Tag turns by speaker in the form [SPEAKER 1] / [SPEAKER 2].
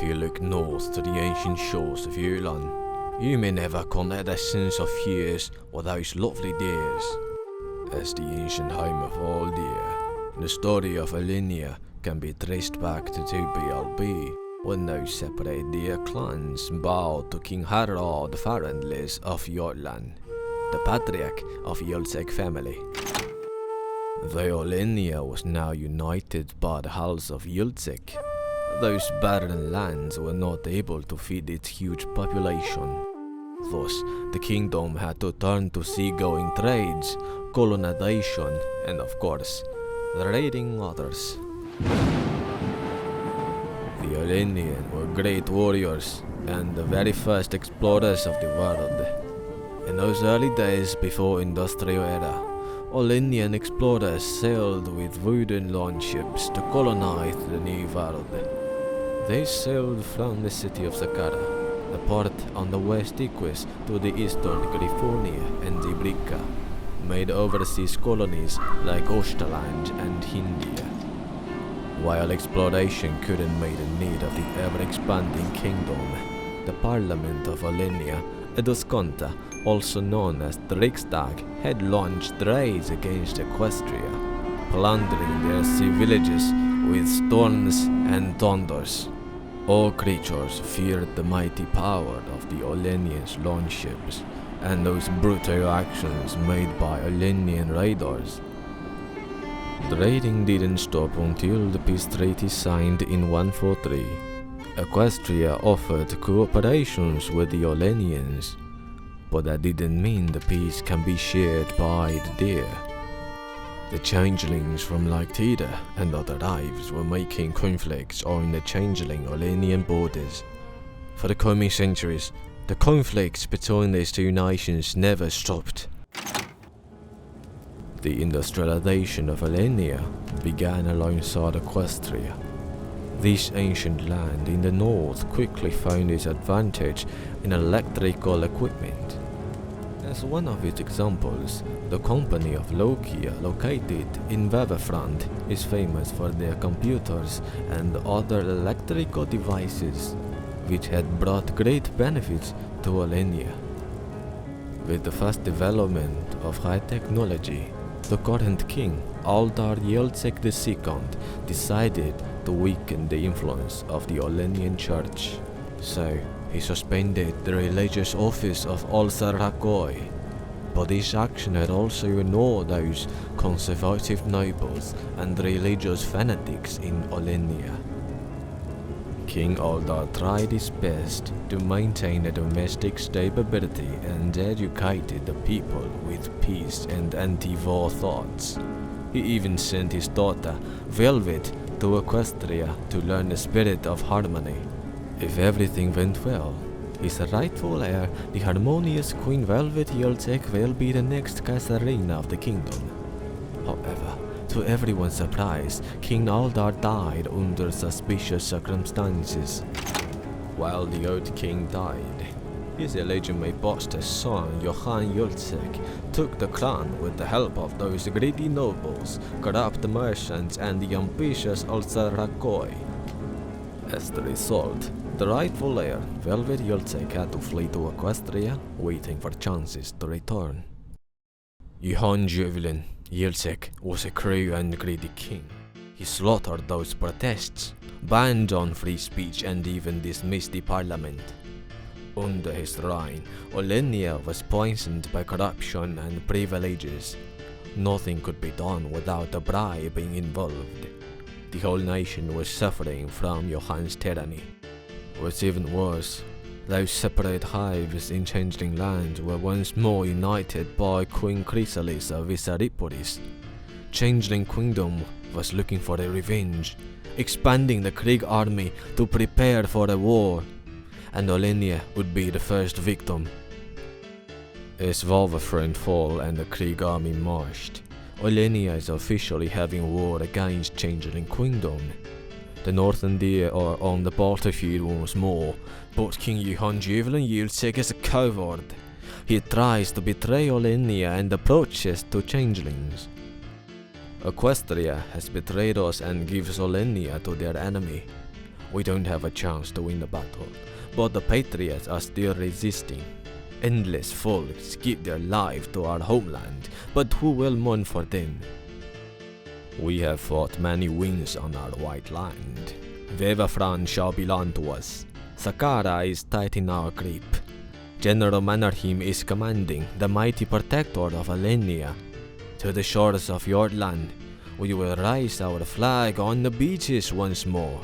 [SPEAKER 1] If you look north to the ancient shores of Jylland, you may never connect a sense of years with those lovely deers. As the ancient home of all deer, the story of Olenia can be traced back to TBLB, when those separate deer clans bowed to King Harald Farendlis of Jylland, the patriarch of Jylsek family. The Olenia was now united by the house of Jylsek. Those barren lands were not able to feed its huge population. Thus, the kingdom had to turn to seagoing trades, colonization, and of course, raiding others. The Olenians were great warriors and the very first explorers of the world. In those early days before Industrial era, Olenian explorers sailed with wooden longships to colonize the New World. They sailed from the city of Saqqara, the port on the west Equestria, to the eastern California and Ibrica, made overseas colonies like Oosterland and India. While exploration couldn't meet the need of the ever-expanding kingdom, the Parliament of Olenia, Edusconta, also known as the Riksdag, had launched raids against Equestria, plundering their sea villages with storms and thunders. All creatures feared the mighty power of the Olenians' longships and those brutal actions made by Olenian raiders. The raiding didn't stop until the peace treaty signed in 143. Equestria offered cooperations with the Olenians, but that didn't mean the peace can be shared by the deer. The changelings from Lyctida and other tribes were making conflicts on the changeling Olenian borders. For the coming centuries, the conflicts between these two nations never stopped. The industrialization of Olenia began alongside Equestria. This ancient land in the north quickly found its advantage in electrical equipment. As one of its examples, the company of Lokia, located in Väverfront, is famous for their computers and other electrical devices, which had brought great benefits to Olenia. With the fast development of high technology, the current king, Aldar Jylsek II, decided to weaken the influence of the Olenian church. So, he suspended the religious office of Olsarakoi. But this action had also annoyed those conservative nobles and religious fanatics in Olenia. King Aldar tried his best to maintain a domestic stability and educated the people with peace and anti-war thoughts. He even sent his daughter, Velvet, to Equestria to learn the spirit of harmony. If everything went well, his rightful heir, the harmonious Queen Velvet Jylsek, will be the next Kaisarina of the kingdom. However, to everyone's surprise, King Aldar died under suspicious circumstances. While the old king died, his illegitimate bastard son, Johann Jylsek, took the crown with the help of those greedy nobles, corrupt merchants, and the ambitious Olsarakoi. As the result, the rightful heir, Velvet Jylsek, had to flee to Equestria, waiting for chances to return. Johann Jylsek was a cruel and greedy king. He slaughtered those protests, banned on free speech, and even dismissed the parliament. Under his reign, Olenia was poisoned by corruption and privileges. Nothing could be done without a bribe being involved. The whole nation was suffering from Johann's tyranny. What's even worse, those separate hives in changeling lands were once more united by Queen Chrysalis of Visaripolis. Changeling Kingdom was looking for a revenge, expanding the Krieg army to prepare for a war, and Olenia would be the first victim. As Väverfront fell and the Krieg army marched, Olenia is officially having war against Changeling Kingdom. The northern deer are on the battlefield once more, but King Johann Jylsek is a coward. He tries to betray Olenia and approaches to changelings. Equestria has betrayed us and gives Olenia to their enemy. We don't have a chance to win the battle, but the patriots are still resisting. Endless folks give their life to our homeland, but who will mourn for them? We have fought many wins on our white land. Viva France shall belong to us. Saqqara is tight in our grip. General Mannerheim is commanding, the mighty protector of Olenia. To the shores of your land, we will raise our flag on the beaches once more.